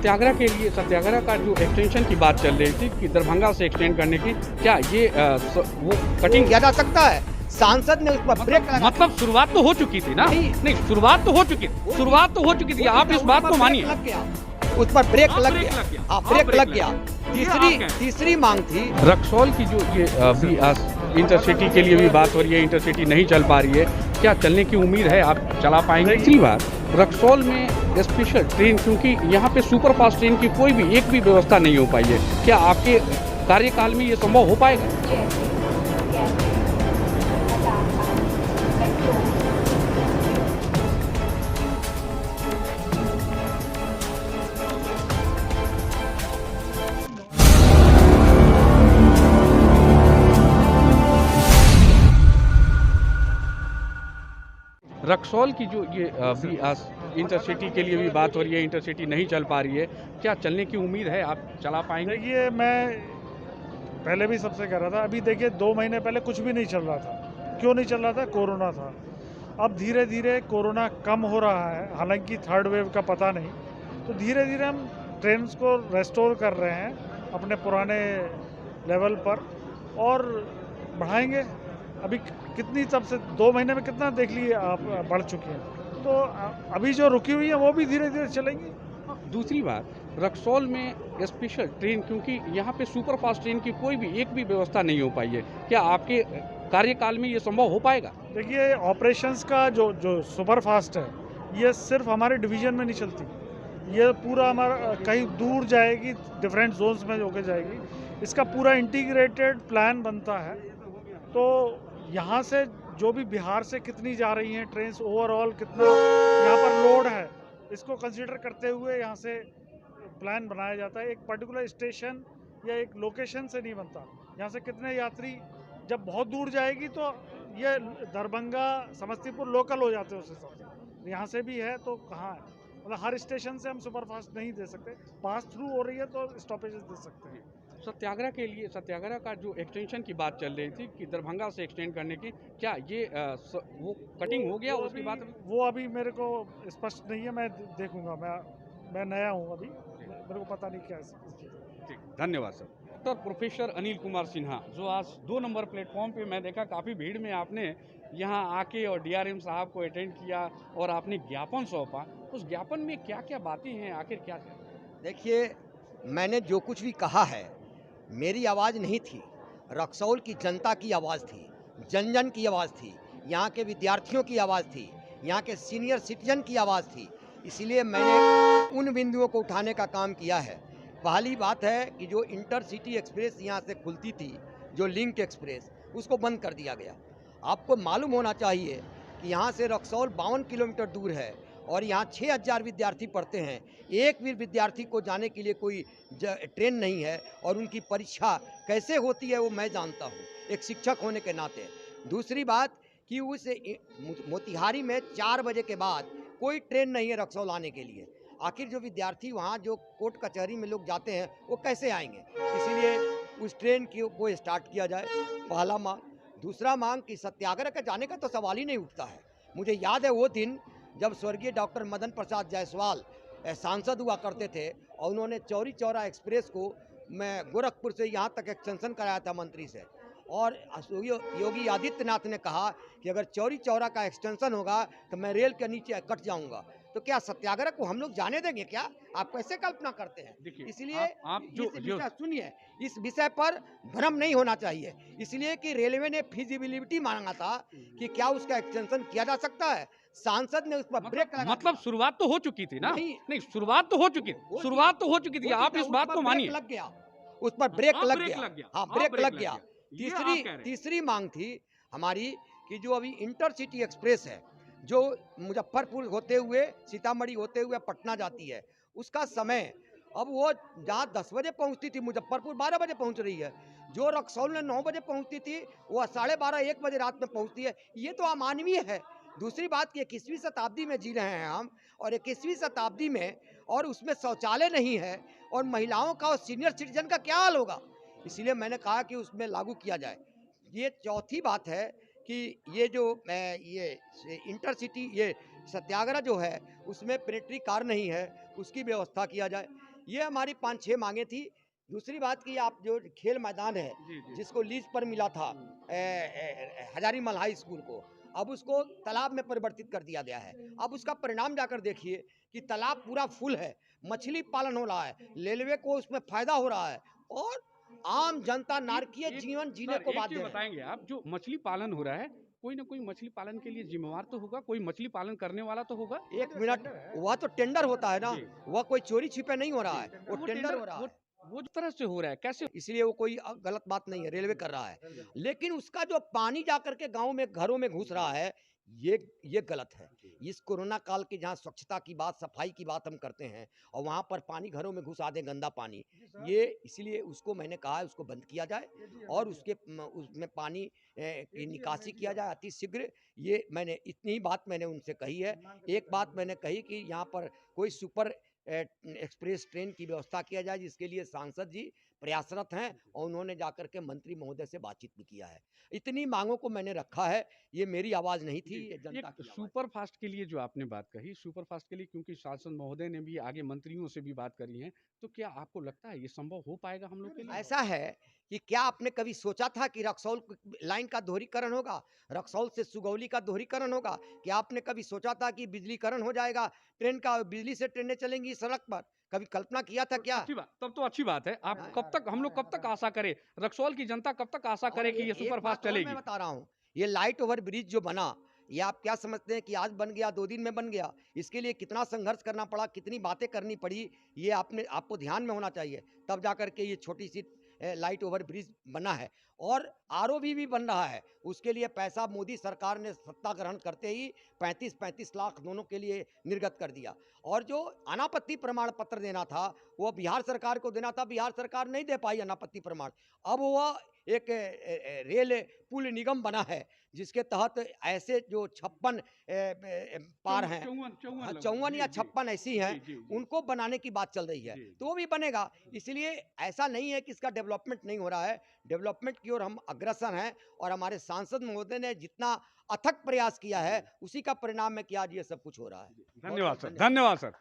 सत्याग्रह का जो एक्सटेंशन की बात चल रही थी कि दरभंगा से एक्सटेंड करने की, क्या ये वो कटिंग किया जा सकता है? सांसद ने उस पर ब्रेक लगा मतलब शुरुआत तो हो चुकी थी ना? नहीं, शुरुआत तो हो चुकी थी। आप इस बात को मानिए। लग गया, उस पर ब्रेक हाँ, लग ब्रेक गया। लग गया। हाँ, हाँ, ब्रेक ब्रेक लग लग गया। तीसरी मांग थी रक्सौल की जो ये अभी इंटरसिटी के लिए भी बात हो रही है, इंटरसिटी नहीं चल पा रही है, क्या चलने की उम्मीद है? आप चला पाएंगे? दूसरी बात, रक्सौल में स्पेशल ट्रेन, क्योंकि यहाँ पे सुपर फास्ट ट्रेन की कोई भी एक भी व्यवस्था नहीं हो पाई है, क्या आपके कार्यकाल में ये संभव हो पाएगा? रक्सौल की जो ये अभी इंटरसिटी के लिए भी बात हो रही है, इंटरसिटी नहीं चल पा रही है, क्या चलने की उम्मीद है? आप चला पाएंगे? देखिए, मैं पहले भी सबसे कह रहा था, अभी देखिए 2 महीने पहले कुछ भी नहीं चल रहा था। क्यों नहीं चल रहा था? कोरोना था। अब धीरे धीरे कोरोना कम हो रहा है, हालांकि थर्ड वेव का पता नहीं, तो धीरे धीरे हम ट्रेन्स को रेस्टोर कर रहे हैं अपने पुराने लेवल पर और बढ़ाएंगे। अभी कितनी, तब से 2 महीने में कितना देख लिए आप, बढ़ चुकी हैं, तो अभी जो रुकी हुई है वो भी धीरे धीरे चलेंगी। दूसरी बात, रक्सौल में स्पेशल ट्रेन, क्योंकि यहाँ पे सुपर फास्ट ट्रेन की कोई भी एक भी व्यवस्था नहीं हो पाई है, क्या आपके कार्यकाल में ये संभव हो पाएगा? देखिए, ऑपरेशंस का जो सुपर फास्ट है, ये सिर्फ हमारे डिवीज़न में नहीं चलती, ये पूरा हमारा कहीं दूर जाएगी, डिफरेंट जोन्स में होकर जाएगी। इसका पूरा इंटीग्रेटेड प्लान बनता है। तो यहाँ से जो भी बिहार से कितनी जा रही हैं ट्रेन्स, ओवरऑल कितना यहाँ पर लोड है, इसको कंसीडर करते हुए यहाँ से प्लान बनाया जाता है। एक पर्टिकुलर स्टेशन या एक लोकेशन से नहीं बनता। यहाँ से कितने यात्री, जब बहुत दूर जाएगी तो ये दरभंगा समस्तीपुर लोकल हो जाते हैं उस हिसाब से। यहाँ से भी है तो कहाँ है, मतलब हर स्टेशन से हम सुपरफास्ट नहीं दे सकते, पास थ्रू हो रही है तो स्टॉपेजेस दे सकते हैं। सत्याग्रह का जो एक्सटेंशन की बात चल रही थी कि दरभंगा से एक्सटेंड करने की, क्या ये वो कटिंग हो गया? उसकी बात वो अभी मेरे को स्पष्ट नहीं है, मैं देखूंगा। मैं नया हूँ अभी, मेरे को पता नहीं क्या है। ठीक, धन्यवाद sir. Doctor professor Anil Kumar Sinha, जो आज 2 नंबर प्लेटफॉर्म पे मैं देखा काफ़ी भीड़ में आपने यहाँ आके और डीआरएम साहब को अटेंड किया और आपने ज्ञापन सौंपा। उस ज्ञापन में क्या क्या बातें हैं, आखिर क्या क्या? देखिए, मैंने जो कुछ भी कहा है, मेरी आवाज़ नहीं थी, रक्सौल की जनता की आवाज़ थी, जन जन की आवाज़ थी, यहाँ के विद्यार्थियों की आवाज़ थी, यहाँ के सीनियर सिटीजन की आवाज़ थी। इसीलिए मैंने उन बिंदुओं को उठाने का काम किया है। पहली बात है कि जो इंटरसिटी एक्सप्रेस यहाँ से खुलती थी, जो लिंक एक्सप्रेस, उसको बंद कर दिया गया। आपको मालूम होना चाहिए कि यहाँ से रक्सौल 52 किलोमीटर दूर है और यहाँ 6000 विद्यार्थी पढ़ते हैं। एक भी विद्यार्थी को जाने के लिए कोई ट्रेन नहीं है और उनकी परीक्षा कैसे होती है वो मैं जानता हूँ, एक शिक्षक होने के नाते। दूसरी बात कि उस मोतिहारी में 4 बजे के बाद कोई ट्रेन नहीं है रक्सौल आने के लिए। आखिर जो विद्यार्थी वहाँ जो कोर्ट कचहरी में लोग जाते हैं वो कैसे आएंगे? इसीलिए उस ट्रेन को स्टार्ट किया जाए, पहला मांग। दूसरा मांग कि सत्याग्रह का जाने का तो सवाल ही नहीं उठता है। मुझे याद है वो दिन जब स्वर्गीय डॉक्टर मदन प्रसाद जायसवाल सांसद हुआ करते थे और उन्होंने चौरी चौरा एक्सप्रेस को मैं गोरखपुर से यहाँ तक एक्सटेंशन कराया था मंत्री से, और योगी आदित्यनाथ ने कहा कि अगर चौरी चौरा का एक्सटेंशन होगा तो मैं रेल के नीचे कट जाऊंगा। तो क्या सत्याग्रह को हम लोग जाने देंगे क्या? आप कैसे कल्पना करते हैं? इसलिए सुनिए, इस विषय पर भ्रम नहीं होना चाहिए। इसलिए कि रेलवे ने फिजिबिलिटी मांगा था कि क्या उसका एक्सटेंशन किया जा सकता है, सांसद ने उस पर ब्रेक लगा। मतलब शुरुआत तो हो चुकी थी ना? नहीं, शुरुआत तो हो चुकी थी। आप इस बात को मानिए। लग गया, उस पर ब्रेक लग गया। हाँ, ब्रेक लग गया। तीसरी तीसरी मांग थी हमारी कि जो अभी इंटरसिटी एक्सप्रेस है, जो मुजफ्फरपुर होते हुए सीतामढ़ी होते हुए पटना जाती है, उसका समय अब वो जहाँ 10 बजे पहुँचती थी मुजफ्फरपुर 12 बजे पहुँच रही है। जो रक्सौल में 9 बजे पहुँचती थी वो 12:30-1 बजे रात में पहुँचती है। ये तो अमानवीय है। दूसरी बात कि 21वीं शताब्दी में जी रहे हैं हम, और 21वीं शताब्दी में और उसमें शौचालय नहीं है और महिलाओं का और सीनियर सिटीजन का क्या हाल होगा? इसलिए मैंने कहा कि उसमें लागू किया जाए। ये चौथी बात है कि ये जो ये इंटरसिटी ये सत्याग्रह जो है उसमें पेनेट्री कार नहीं है, उसकी व्यवस्था किया जाए। ये हमारी 5-6 मांगे थी। दूसरी बात की आप जो खेल मैदान है जी जी जिसको लीज पर मिला था हजारीमल हाई स्कूल को, अब उसको तालाब में परिवर्तित कर दिया गया है। अब उसका परिणाम जाकर देखिए कि तालाब पूरा फुल है, मछली पालन हो रहा है, रेलवे को उसमें फायदा हो रहा है और आम जनता नारकीय जीवन जीने सर, को एक बाध्य चीज है। बताएंगे आप, जो मछली पालन हो रहा है, कोई ना कोई मछली पालन के लिए जिम्मेवार तो होगा, कोई मछली पालन करने वाला तो होगा। एक मिनट, वह तो टेंडर होता है ना, जी वह कोई चोरी छिपे नहीं हो रहा है, तो वो टेंडर हो रहा है। वो जिस तरह से हो रहा है, कैसे? इसलिए वो कोई गलत बात नहीं है, रेलवे कर रहा है। लेकिन उसका जो पानी जाकर के गाँव में घरों में घुस रहा है, ये गलत है। इस कोरोना काल के जहाँ स्वच्छता की बात, सफाई की बात हम करते हैं और वहाँ पर पानी घरों में घुसा दें, गंदा पानी, ये इसलिए उसको मैंने कहा है उसको बंद किया जाए और उसमें पानी की निकासी किया जाए अति शीघ्र। ये मैंने इतनी ही बात मैंने उनसे कही है। एक बात मैंने कही कि यहाँ पर कोई सुपर एक्सप्रेस ट्रेन की व्यवस्था किया जाए, जिसके लिए सांसद जी प्रयासरत हैं और उन्होंने जाकर के मंत्री महोदय से बातचीत भी किया है। इतनी मांगों को मैंने रखा है, ये मेरी आवाज़ नहीं थी, ये जनता एक की आवाज़ है। सुपर फास्ट के लिए जो आपने बात कही, सुपर फास्ट के लिए क्योंकि सांसद महोदय ने भी आगे मंत्रियों से भी बात करी है, तो क्या आपको लगता है ये संभव हो पाएगा हम लोग के लिए? ऐसा है कि क्या आपने कभी सोचा था कि रक्सौल लाइन का दोहरीकरण होगा, रक्सौल से सुगौली का दोहरीकरण होगा? क्या आपने कभी सोचा था कि बिजलीकरण हो जाएगा, ट्रेन का बिजली से ट्रेनें चलेंगी सड़क पर? कभी कल्पना किया था क्या? अच्छी बात, तब तो अच्छी बात है। आप कब तक, हम लोग कब तक आशा करें, रक्सौल की जनता कब तक आशा करे कि ये एक सुपर बात फास्ट और चलेगी? मैं बता रहा हूँ, ये लाइट ओवर ब्रिज जो बना, ये आप क्या समझते हैं कि आज बन गया, 2 दिन में बन गया? इसके लिए कितना संघर्ष करना पड़ा, कितनी बातें करनी पड़ी, ये आपको ध्यान में होना चाहिए। तब जाकर के ये छोटी सी लाइट ओवर ब्रिज बना है और आरओबी भी बन रहा है। उसके लिए पैसा मोदी सरकार ने सत्ता ग्रहण करते ही 35-35 लाख दोनों के लिए निर्गत कर दिया। और जो अनापत्ति प्रमाण पत्र देना था, वो बिहार सरकार को देना था, बिहार सरकार नहीं दे पाई अनापत्ति प्रमाण। अब वह एक रेल पुल निगम बना है, जिसके तहत ऐसे जो 56 पार हैं, 54 या 56 ऐसी हैं, उनको बनाने की बात चल रही है, तो वो भी बनेगा। इसलिए ऐसा नहीं है कि इसका डेवलपमेंट नहीं हो रहा है, डेवलपमेंट की ओर हम अग्रसर हैं और हमारे सांसद महोदय ने जितना अथक प्रयास किया है, उसी का परिणाम है कि आज ये सब कुछ हो रहा है। धन्यवाद सर, धन्यवाद सर।